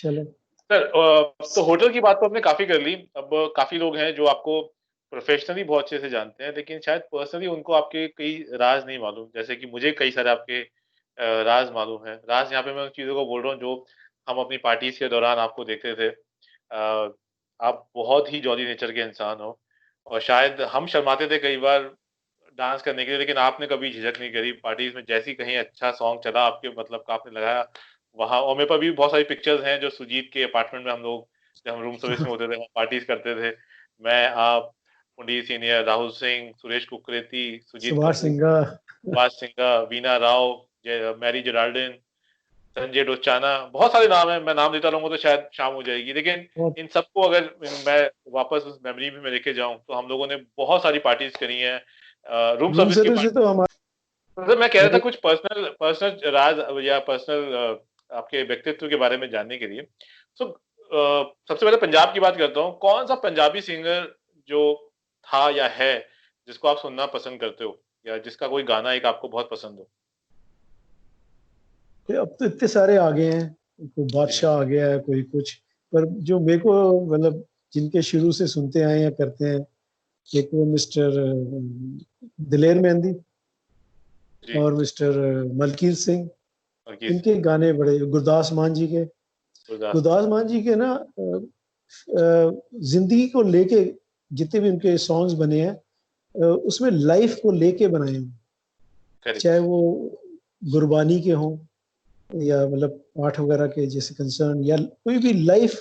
चलो। सर तो होटल की बात तो आपने काफी कर ली। अब काफी लोग हैं जो आपको प्रोफेशनली बहुत अच्छे से जानते हैं, लेकिन शायद पर्सनली उनको आपके कई राज नहीं मालूम, जैसे कि मुझे कई सारे आपके राज मालूम है। राज यहाँ पे मैं उन चीजों को बोल रहा हूँ जो हम अपनी पार्टीज के दौरान आपको देखते थे। आप बहुत ही जॉली नेचर के इंसान हो, और शायद हम शर्माते थे कई बार डांस करने के लिए, लेकिन आपने कभी झिझक नहीं करी पार्टीज में। जैसी कहीं अच्छा सॉन्ग चला आपके मतलब का, आपने लगाया वहां। और मेरे पास भी बहुत सारी पिक्चर्स हैं जो सुजीत के अपार्टमेंट में हम लोग, जब हम रूम सर्विस में होते थे, हम पार्टीज करते थे। मैं, आप, पुंडीर सीनियर, राहुल सिंह, सुरेश कुकरेती, सुजीत सुभाष कपूर, सिंघा। सुभाष सिंघा, वीना राव, मैरी जेराल्डिन, संजय डोचाना, बहुत सारे नाम हैं। मैं नाम लेता रहूंगा तो शायद शाम हो जाएगी, लेकिन और इन सबको अगर मैं वापस उस मेमोरी में मैं लेके जाऊं तो हम लोगों ने बहुत सारी पार्टीज करी हैं, रूम रूम सर्विस की सर्विस से पार्टी। तो हमारे मतलब मैं कह रहा था कुछ पर्सनल पर्सनल राज या पर्सनल आपके व्यक्तित्व के बारे में जानने के लिए। सो सबसे पहले पंजाब की बात करता हूँ। कौन सा पंजाबी सिंगर जो था या है जिसको आप सुनना पसंद करते हो, या जिसका कोई गाना एक आपको बहुत पसंद हो? अब तो इतने सारे आ गए हैं, कोई जी बादशाह आ गया है, कोई कुछ। पर जो मेरे को मतलब जिनके शुरू से सुनते आए हैं करते हैं, एक वो मिस्टर दिलेर मेहंदी जी। और मिस्टर मलकीत सिंह। और किस इनके गाने बड़े, गुरदास मान जी के। गुरदास मान। गुरदास मान जी के ना जिंदगी को लेके जितने भी उनके सॉन्ग्स बने हैं, उसमें लाइफ को लेके बनाए हैं। करेक्ट। चाहे वो गुरबानी के हों या मतलब पाठ वगैरह के जैसे कंसर्न, या कोई भी लाइफ,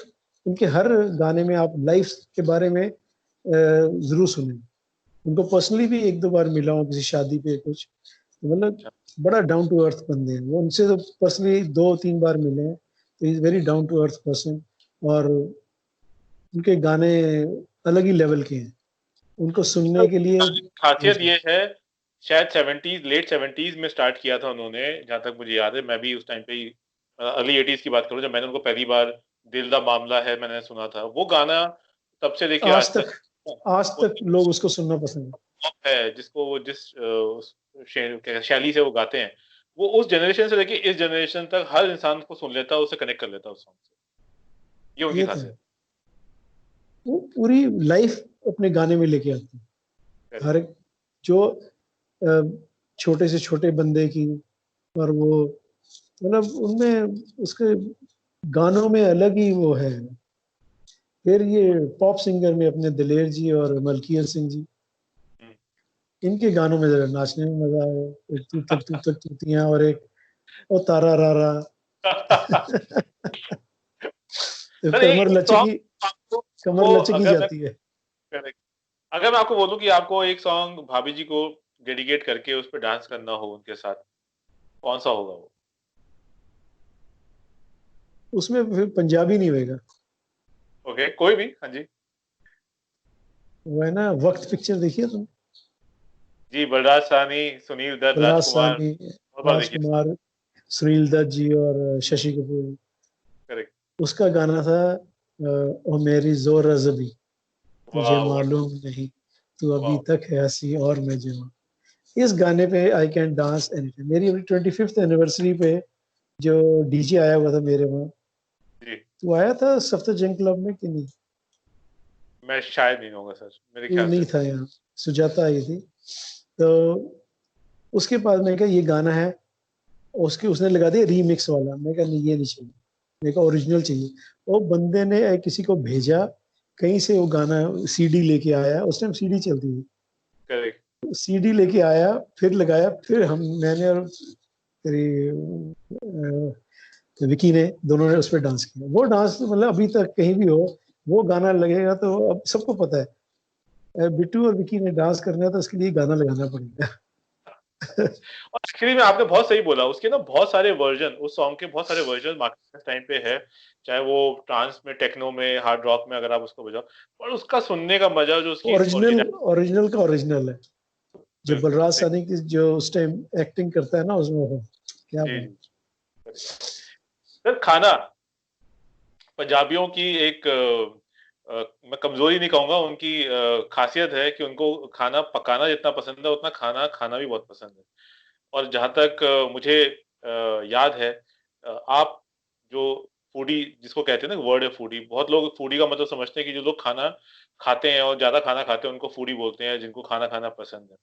उनके हर गाने में आप लाइफ के बारे में जरूर सुने। उनको पर्सनली भी एक दो बार मिला हूँ किसी शादी पे कुछ, तो मतलब अच्छा। बड़ा डाउन टू अर्थ बंदे हैं वो। उनसे तो पर्सनली दो तीन बार मिले हैं, तो is very down to earth person. और उनके गाने अलग ही लेवल के हैं, उनको सुनने के लिए। खासियत जी। ये है, शायद 70s, लेट 70s में स्टार्ट किया था उन्होंने, जहां तक मुझे याद है। मैं भी उस टाइम पे ही अर्ली 80s की बात करूं जब मैंने उनको पहली बार दिल दा मामला है मैंने सुना था। वो गाना तब से लेके आज आज तक तक आज वो तक लोग उसको सुनना पसंद top है, जिसको वो जिस शैली से वो गाते हैं, वो उस जनरेशन से लेके इस जनरेशन तक हर इंसान को सुन लेता है, उससे कनेक्ट कर लेता है उस सॉन्ग से। ये है। उनकी ये तो है, खासियत वो पूरी लाइफ अपने गाने में लेके आते हैं। है। हर एक जो छोटे से छोटे बंदे की, और वो मतलब उनमें उसके गानों में अलग ही वो है। फिर ये पॉप सिंगर में अपने दिलेर जी और मलकीत सिंह जी, हम्म। इनके गानों में जरा नाचने में मजा आया। एक तू तक तूतियां, और एक ओ तारा रारा। तो सर कमर एक लचकी, सॉन्ग आपको, कमर वो लचकी अगर मैं, जाती है। अगर मैं आपको बोलूं कि आपको एक सॉन्ग भाभी जी को डेडिकेट करके उस पर डांस करना हो उनके साथ, कौन सा होगा वो? उसमें फिर पंजाबी नहीं होएगा। ओके, कोई भी, हाँ जी। वो है ना, वक्त पिक्चर देखिए तुम। जी, बलराज साहनी, सुनील दत्त, बलराज राजकुमार, साहनी, बहुत बार देखिए। राजकुमार, सुनील दत्त जी और शशि कपूर। करेक्ट। उसका गाना था ओ मेरी जोर अजबी, तुझे वाह वाह मालूम नहीं, तू अभी वाह। तक है हंसी और मैं जवान। इस गाने पे आई कैन डांस एनीथिंग। मेरी अभी 25th एनिवर्सरी पे जो डीजे आया हुआ था मेरे वहाँ, जी, तो आया था सफ्दरजंग क्लब में कि नहीं? मैं शायद नहीं होगा सर, मेरे तू ख्याल से नहीं नहीं। था यहाँ, सुजाता आई थी। तो उसके बाद मैंने कहा ये गाना है, उसके उसने लगा दिया रीमिक्स वाला। मैं कहा नहीं, ये नहीं चाहिए, मेरे को ओरिजिनल चाहिए। वो बंदे ने किसी को भेजा कहीं से, वो गाना सीडी लेके आया, उस टाइम सीडी चलती थी। करेक्ट। सीडी लेके आया, फिर लगाया, फिर हम मैंने और तेरी विकी ने, दोनों ने उस पर डांस किया। वो डांस मतलब अभी तक कहीं भी हो, वो गाना लगेगा तो अब सबको पता है बिट्टू और विकी ने डांस करना है, तो उसके लिए गाना लगाना पड़ेगा। और एक्चुअली में आपने बहुत सही बोला, उसके ना बहुत सारे वर्जन, उस सॉन्ग के बहुत सारे वर्जन मार्केट में टाइम पे है। चाहे वो ट्रांस में, टेक्नो में, हार्ड रॉक में अगर आप उसको बजाओ, पर उसका सुनने का मजा, जो उसकी ओरिजिनल, ओरिजिनल। ओरिजिनल का ओरिजिनल है। जो बिल्कुल बलराज सही। सानी की जो उस टाइम एक्टिंग करता है ना उसमें, वो क्या जी बात। जी। सर खाना, पंजाबियों की एक मैं कमजोरी नहीं कहूंगा, उनकी खासियत है कि उनको खाना पकाना जितना पसंद है उतना खाना खाना भी बहुत पसंद है। और जहां तक मुझे याद है, आप जो फूडी जिसको कहते हैं ना, वर्ड है फूडी, बहुत लोग फूडी का मतलब समझते हैं कि जो लोग खाना खाते हैं और ज्यादा खाना खाते हैं उनको फूडी बोलते हैं, जिनको खाना खाना पसंद है।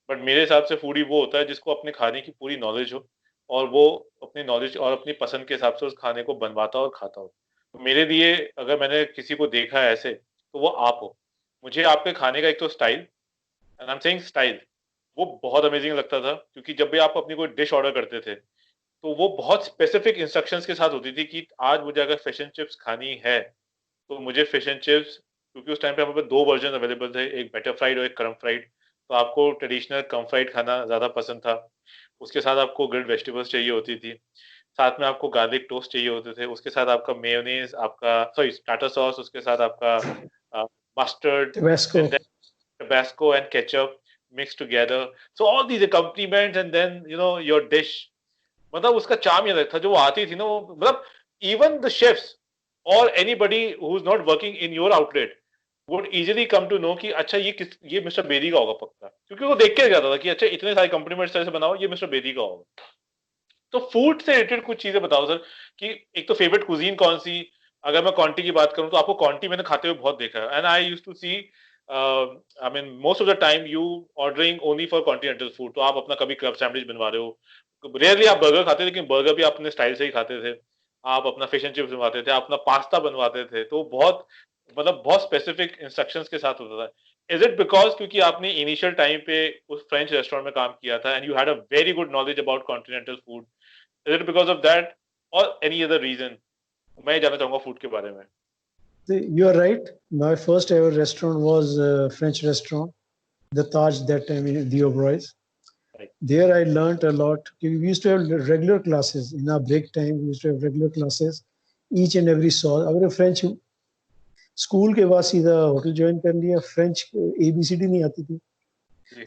बट मेरे हिसाब से फूडी वो होता है जिसको अपने खाने की पूरी नॉलेज हो, और वो अपनी नॉलेज और अपनी पसंद के हिसाब से उस खाने को बनवाता और खाता हो। तो मेरे लिए अगर मैंने किसी को देखा है ऐसे, तो वो आप हो। मुझे आपके खाने का एक तो style, and I am saying style, वो बहुत अमेजिंग लगता था, क्योंकि जब भी आप अपनी कोई डिश ऑर्डर करते थे, तो वो बहुत स्पेसिफिक इंस्ट्रक्शंस के साथ होती थी कि आज मुझे अगर फिश एंड चिप्स खानी है, तो मुझे फिश एंड चिप्स, क्योंकि उस टाइम पे हमारे पास 2 वर्जन अवेलेबल थे, एक बटर फ्राइड और एक क्रम फ्राइड। तो आपको ट्रेडिशनल क्रम फ्राइड खाना ज़्यादा पसंद था। उसके साथ आपको ग्रिल्ड वेजिटेबल्स चाहिए होती थी। साथ में आपको गार्लिक टोस्ट चाहिए होते थे। उसके साथ आपका मेयोनीज़, आपका सॉरी टाटा सॉस, उसके साथ आपका mustard, tabasco. And then Tabasco and ketchup mixed together. So all these accompaniments and then your dish. मतलब उसका चार्म ये अलग था, जो वो आती थी ना, वो मतलब इवन द शेफ्स और anybody who is not working in your outlet would easily come to know कि अच्छा ये मिस्टर बेदी का होगा पक्का, क्योंकि वो देख के जाता था कि अच्छा इतने सारे कॉम्प्लीमेंट्स से बनाओ, ये मिस्टर बेदी का होगा। तो फूड से रिलेटेड कुछ चीजें बताओ सर, कि एक तो फेवरेट कुजीन कौन सी। अगर मैं क्वांटी की बात करूं तो आपको क्वांटी मैंने खाते हुए बहुत देखा है, and I used to see, I mean most of the time you ordering only for continental food. तो आप अपना कभी क्लब सैंडविच बनवा रहे हो, रेयरली आप बर्गर खाते थे, लेकिन बर्गर भी आप अपने स्टाइल से ही खाते थे। आप अपना फिश एंड चिप्स बनवाते थे, अपना पास्ता बनवाते थे, तो बहुत मतलब बहुत स्पेसिफिक इंस्ट्रक्शंस के साथ होता था। इज इट बिकॉज क्योंकि आपने इनिशियल टाइम पे उस फ्रेंच रेस्टोरेंट में काम किया था and you had a very good knowledge about continental food, is it because of that or any other reason? मैं जानना चाहूंगा फूड के बारे में। You are right. My first ever restaurant was a French restaurant, the Taj, that time in the Oberoi. Right. There I learned a lot. We used to have regular classes in our break time. We used to have regular classes, each and every sauce. अगर French school के बाद सीधा hotel join कर लिया, French ABCD नहीं आती थी,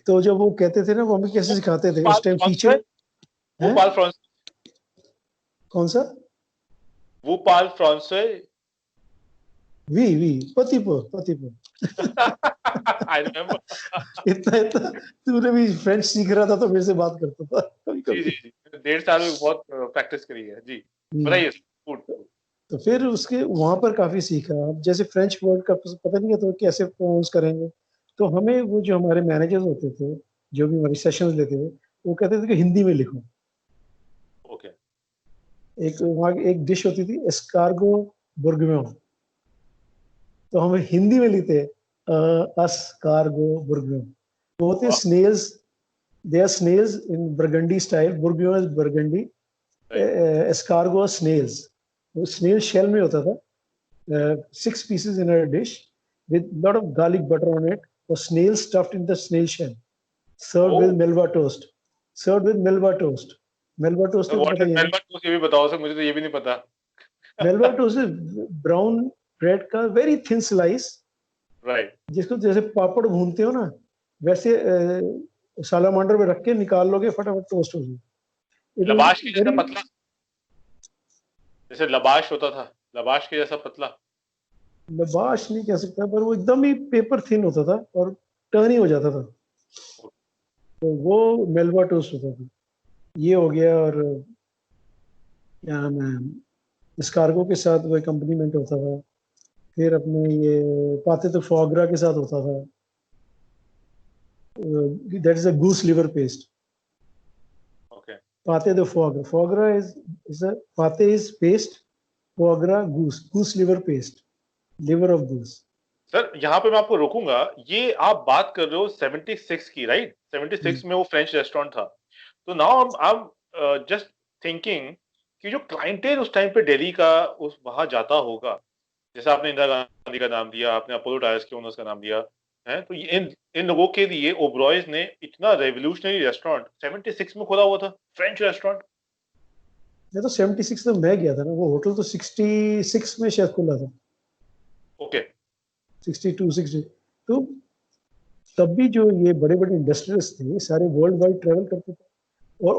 तो जब वो कहते थे ना वो हमें कैसे सिखाते थे उस टाइम टीचर। वो पाल फ्रांस, कौन सा? वो पाल फ्रांसे, वी पतिपुर आई रिमेम्बर। इतना तूने भी फ्रेंच सीख रहा था तो मेरे से बात करता था कभी जी जी कभी। जी, 1.5 साल में बहुत प्रैक्टिस करी है जी। बताइए फूड। तो फिर उसके वहां पर काफी सीखा। अब जैसे फ्रेंच वर्ड का पता नहीं है तो कैसे प्रोनाउंस करेंगे, तो हमें वो जो हमारे मैनेजर्स होते थे, जो भी हमारी सेशंस लेते थे, वो कहते थे कि हिंदी में लिखो। ओके। एक वहाँ एक डिश होती थी एस्कार्गो बुर्गम्योन, तो हमें हिंदी में लिखते अस्कार्गो बुर्गम्योन। वो होते हैं snails, they are snails in Burgundy style, bourguignon is Burgundy, escargot snails. वो स्नेल शेल में होता था, 6 pieces in a dish with lot of garlic butter on it, or snail stuffed in the snail shell, served with melba toast, served with melba toast। melba toast तो पता ही है। मेलबा toast ये भी बताओ sir, मुझे तो ये भी नहीं पता। melba toast is brown bread का very thin slice, राइट। जिसको जैसे पापड़ भूनते हो ना, वैसे सालामांडर में रख के निकाल लोगे, फटाफट टोस्ट हो जाए। लबाश के जैसा पतला, जैसे लबाश होता था, लबाश के जैसा पतला। लबाश नहीं कह सकता, पर वो एकदम ही पेपर थिन होता था और टर्न ही हो जाता था, तो वो मेलबा टोस्ट होता था। ये हो गया। और क्या नाम है, स्कार्गो के साथ वो कंपनीमेंट होता था। फिर अपने ये पाते तो फोगरा के साथ होता था, that is a goose liver paste. Okay. Pate तो foie gras, foie gras is a pate is paste, foie gras goose liver paste, liver of goose. Sir यहाँ पे मैं आपको रोकूंगा, ये आप बात कर रहे हो 76 की, राइट? 76 में वो फ्रेंच रेस्टोरेंट था। तो now I am just thinking कि जो क्लाइंटेल उस टाइम पे दिल्ली का उस वहां जाता होगा, जैसे आपने इंदिरा गांधी का नाम दिया, आपने अपोलो टायर्स के ओनर्स का नाम दिया है, तो इन लोगों के लिए ओबरॉयज ने इतना रेवोल्यूशनरी रेस्टोरेंट 76 में खोला हुआ था, फ्रेंच रेस्टोरेंट। ये तो 76 में मैं गया था ना, वो होटल तो 66 में शायद खुला था। ओके। 62 60। तो तब भी जो ये बड़े बड़े इंडस्ट्रियलिस्ट थे सारे वर्ल्ड वाइड ट्रेवल करते थे, और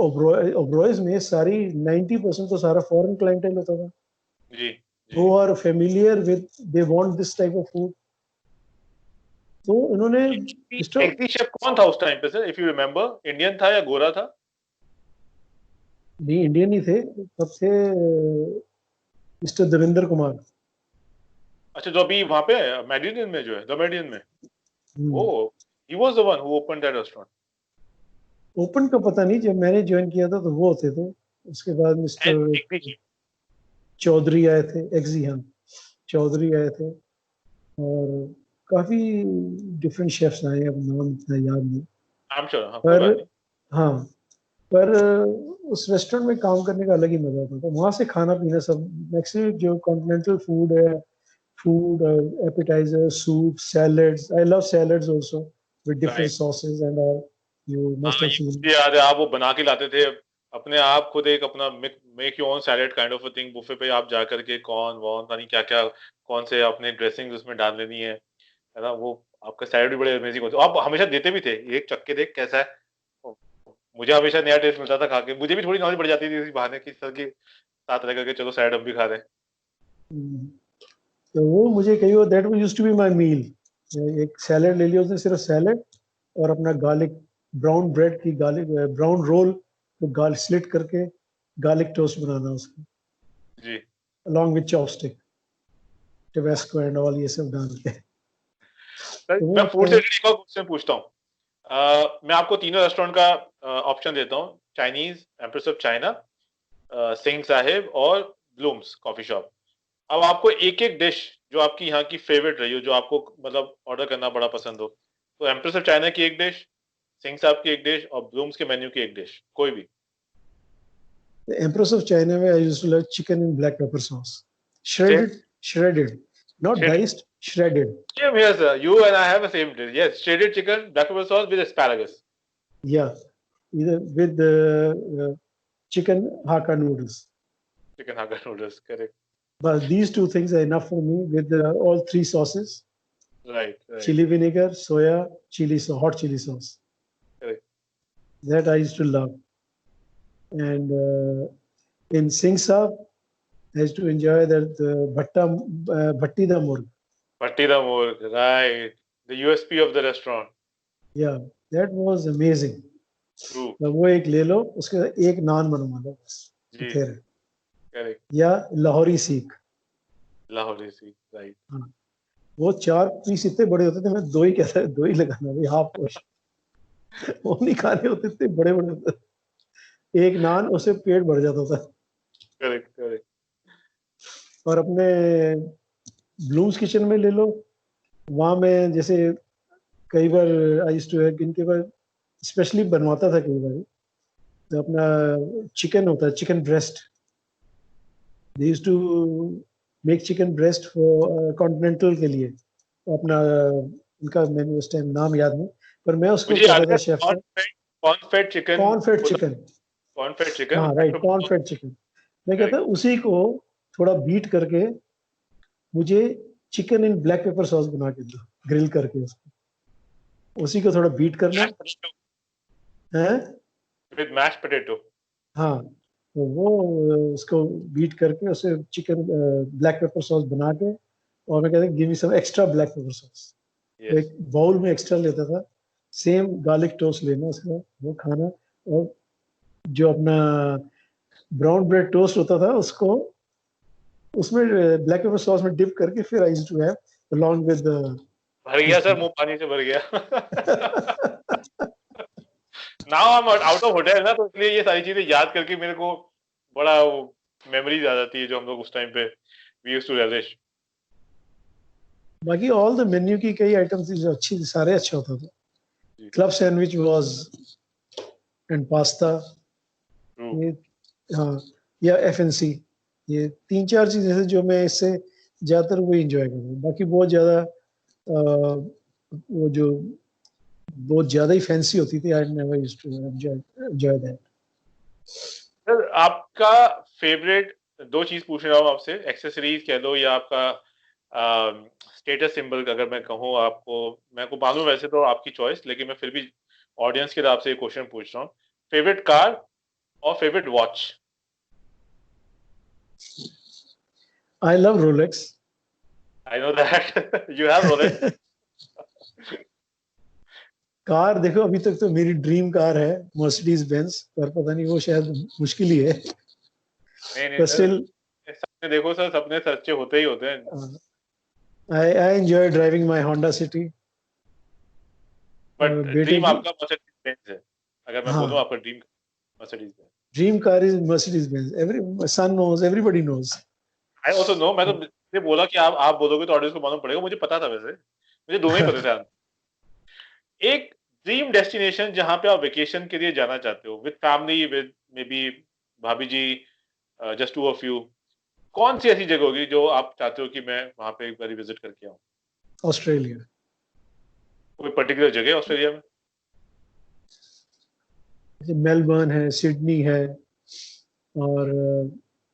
ओबरॉयज में सारी 90% तो सारा फॉरेन क्लाइंटेल होता था, जी who are familiar with, they want this type of food। तो इन्होंने एग्जी शेफ कौन था उस टाइम पे sir, if you remember? Indian था या गोरा था? नहीं, इंडियन ही थे तब थे। मिस्टर देवेंद्र कुमार। अच्छा, जो अभी वहाँ पे है मेडियन में, जो है द मेडियन में। हम्म। ओह, he was the one who opened that restaurant. Open का पता नहीं, जब मैंने ज्वाइन किया था तो वो होते थे। उसके बाद And मिस्टर एक भी चौधरी आए थे, एक्जी, हाँ, चौधरी आए थे। और काफी डिफरेंट शेफ्स आए हैं, अब नाम इतना याद नहीं। I'm sure, हाँ कोई पर बात नहीं। हाँ, पर उस रेस्टोरेंट में काम करने का अलग ही मजा आता था। वहां से खाना पीना सब, मैक्सिमम जो कॉन्टिनेंटल फूड है, food, appetiser, soup, salads, I love salads also with different right. Sauces and all, you हाँ, मस्ट हैव ये सीन। मुझे याद है, आप वो बना के लाते थे अपने आप, खुद एक अपना make your own salad kind of a thing, buffet पे आप जा करके कॉर्न वॉर्न पता नहीं क्या क्या, कौन से अपने ड्रेसिंग उसमें डाल लेनी है ना। वो आपका सैलेड भी बड़े अमेजिंग होते, आप हमेशा देते भी थे, एक चक्के देख कैसा है। मुझे हमेशा नया टेस्ट मिलता था खा के, मुझे भी थोड़ी नॉलेज बढ़ जाती थी इसी बहाने की सर के साथ रह करके, चलो सैलेड हम भी खा रहे हैं। तो वो मुझे कही, वो that used to be my meal. एक सैलेड ले लिया उसने, सिर्फ सैलेड और अपना गार्लिक, ब्राउन ब्रेड की गार्लिक, ब्राउन रोल तो गार्लिक स्लिट करके गार्लिक टोस्ट बनाना उसको, जी। along with chopstick, tabasco and all ये सब डाल के। सर, तो मैं वो फूड से रिलेटेड एक और क्वेश्चन पूछता हूँ। मैं आपको तीनों रेस्टोरेंट का ऑप्शन देता हूँ, Chinese, empress of China, Singh Sahib और ब्लूम्स कॉफी शॉप। अब आपको एक एक डिश जो आपकी यहाँ की फेवरेट रही हो, जो आपको मतलब ऑर्डर करना बड़ा पसंद हो, तो एम्प्रेस ऑफ चाइना की एक डिश, सिंह साहब की एक डिश और ब्लूम्स के मेन्यू की एक डिश, कोई भी। the Empress of China में I used to love chicken in black pepper sauce, same, shredded, not diced, shredded. Same here sir, you and I have the same dish, yes, shredded chicken black pepper sauce with asparagus. Yeah, either with chicken Hakka noodles. Chicken Hakka noodles, correct. But these two things are enough for me with all three sauces: right right. chili vinegar, soya, chili sauce, hot chili sauce. Correct. That I used to love. And in Singh Saab, I used to enjoy that bhatti da murg. Bhatti the more, right, the USP of the restaurant. Yeah, that was amazing. True. तो वो एक ले लो, उसके साथ एक नान बनवा लो बस, तो जी। फिर, करेक्ट। या लाहौरी सीख। लाहौरी सी, राइट। हाँ, वो 4 पीस इतने बड़े होते थे, मैं दो ही कहता, दो ही लगाना भाई, हाफ पोर्शन। वो नहीं खाने होते, इतने बड़े बड़े होते थे। एक नान, उससे पेट भर जाता था। Correct correct. और अपने ब्लूम्स किचन में ले लो, वहां में जैसे कई बार आई यूज्ड टू है, इनके पास स्पेशली बनवाता था कई बार। तो अपना चिकन होता है, chicken breast, they used to make chicken breast for continental के लिए। तो अपना उनका मैंने उस टाइम नाम याद नहीं, पर मैं उसको मुझे कहता याद था है, शेफ से, corn fed chicken, corn fed chicken. Corn fed chicken हाँ राइट, कॉर्न फेड चिकन। मैं कहता करेक्ट। उसी को थोड़ा बीट करके मुझे chicken in black pepper sauce बना के दो, ग्रिल करके उसको, उसी को थोड़ा बीट करना है। With mash potato. हाँ, तो वो उसको बीट करके उसे चिकन ब्लैक पेपर सॉस बना के, और मैं कहता give me some extra black pepper sauce. तो यस। एक बाउल में एक्स्ट्रा लेता था, सेम गार्लिक टोस्ट लेना उसका, वो खाना। और जो अपना ब्राउन ब्रेड टोस्ट होता था उसको उसमें ब्लैक पेपर सॉस में डिप करके, फिर I used to have along with भर गया सर, मुंह पानी से भर गया। Now I am out of hotel ना, तो इसलिए ये सारी चीजें याद करके मेरे को बड़ा वो मेमोरीज आ जाती है, जो हम लोग उस टाइम पे वी यूज्ड टू relish। बाकी ऑल द मेन्यू की कई आइटम्स थी जो अच्छी थी, सारे अच्छा होता था। जी। Club sandwich was, and pasta, true. Yeah, हाँ, या एफएनसी, ये 3-4 चीजें थी जो मैं इससे ज्यादातर वो एंजॉय करता हूँ। बाकी बहुत ज्यादा वो जो बहुत ज्यादा ही फैंसी होती थी, I never used to enjoy that. Sir, आपका फेवरेट, दो चीज पूछ रहा हूँ आपसे, एक्सेसरीज कह लो या आपका स्टेटस सिंबल, अगर मैं कहूँ आपको, मैं को मालूम वैसे तो आपकी चॉइस, लेकिन मैं फिर भी ऑडियंस के आपसे एक क्वेश्चन पूछ रहा हूँ, फेवरेट कार और favourite watch. I love Rolex. I know that you have Rolex. Car देखो, अभी तक तो मेरी ड्रीम कार है मर्सिडीज बेंज, पर पता नहीं वो शायद मुश्किल ही है, नहीं नहीं पर सर, स्टिल देखो सर, सपने सच्चे होते ही होते हैं। I enjoy driving my Honda City. But बेटे ड्रीम की, आपका मर्सिडीज बेंज है, अगर मैं बोलूं हाँ, आपका dream Mercedes Benz. Dream car is Mercedes Benz. Every my son knows, everybody knows. I also know, मैं तो इसलिए बोला कि आप बोलोगे तो ऑडियंस को मालूम पड़ेगा, मुझे पता था वैसे, मुझे दोनों ही पता था। एक ड्रीम डेस्टिनेशन जहां पे आप वेकेशन के लिए जाना चाहते हो, with family, with may be भाभी जी, जस्ट टू ऑफ यू, कौन सी ऐसी जगह होगी जो आप चाहते हो कि मैं वहां पे एक बार विजिट करके आऊं? ऑस्ट्रेलिया, कोई पर्टिकुलर जगह ऑस्ट्रेलिया में? मेलबर्न है, सिडनी है, और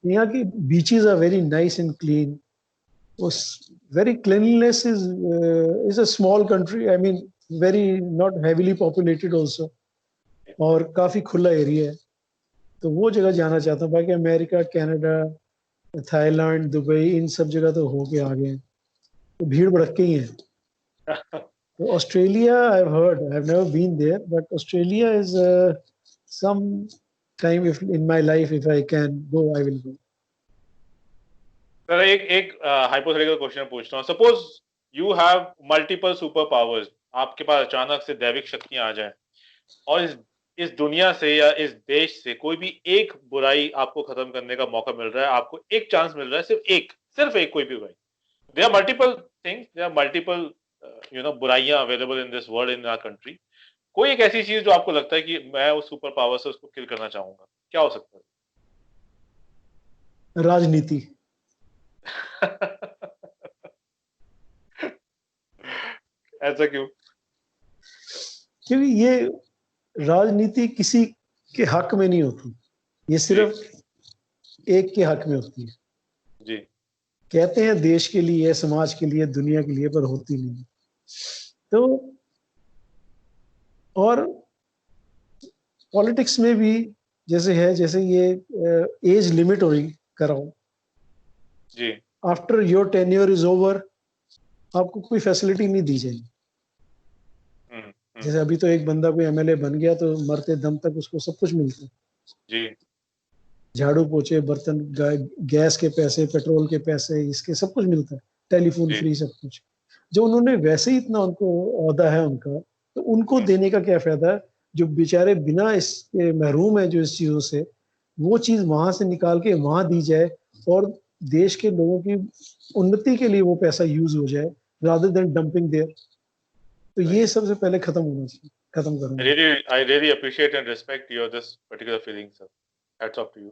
यहाँ की beaches are very nice and clean. उस very cleanliness is a small country, I mean very not heavily populated also, और काफी खुला एरिया है, तो वो जगह जाना चाहता हूँ. बाकी अमेरिका, कनाडा, थाईलैंड, दुबई, इन सब जगह तो होके आ गए हैं, तो भीड़ भड़क ही है. तो Australia, I have heard, I have never been there, but Australia is some time, if in my life, if I can go, I will go. Sir एक एक हाइपोथेटिकल क्वेश्चन पूछता हूँ, suppose you have multiple super powers, आपके पास अचानक से दैविक शक्तियां आ जाएं, और इस दुनिया से या इस देश से कोई भी एक बुराई आपको खत्म करने का मौका मिल रहा है, आपको एक चांस मिल रहा है, सिर्फ एक कोई भी बुराई, there are multiple things, there are multiple बुराइयां available in this world, in our country, कोई एक ऐसी चीज जो आपको लगता है कि मैं उस सुपर पावर से उसको किल करना चाहूंगा, क्या हो सकता राजनीति. है? ऐसा क्यों? क्योंकि ये राजनीति किसी के हक में नहीं होती, ये जी सिर्फ एक के हक में होती है. जी कहते हैं देश के लिए, समाज के लिए, दुनिया के लिए, पर होती नहीं. तो और पॉलिटिक्स में भी जैसे है, जैसे ये एज लिमिट हो रही कराओ, जी after your tenure is over, आपको कोई फैसिलिटी नहीं दी जाएगी. जैसे अभी तो एक बंदा कोई एमएलए बन गया तो मरते दम तक उसको सब कुछ मिलता है, जी झाड़ू पोछे, बर्तन, गैस के पैसे, पेट्रोल के पैसे, इसके सब कुछ मिलता है, टेलीफोन जी फ्री, सब कुछ. जो उन्होंने वैसे ही इतना उनको औहदा है उनका, तो उनको देने का क्या फायदा है? जो बेचारे बिना इसके महरूम है जो इस चीजों से, वो चीज वहां से निकाल के वहां दी जाए, और देश के लोगों की उन्नति के लिए वो पैसा यूज हो जाए, रादर देन डंपिंग देयर. तो ये सबसे पहले खत्म होना चाहिए, खत्म करूंगा. I really appreciate and respect your this particular feeling, sir. Hats off to you.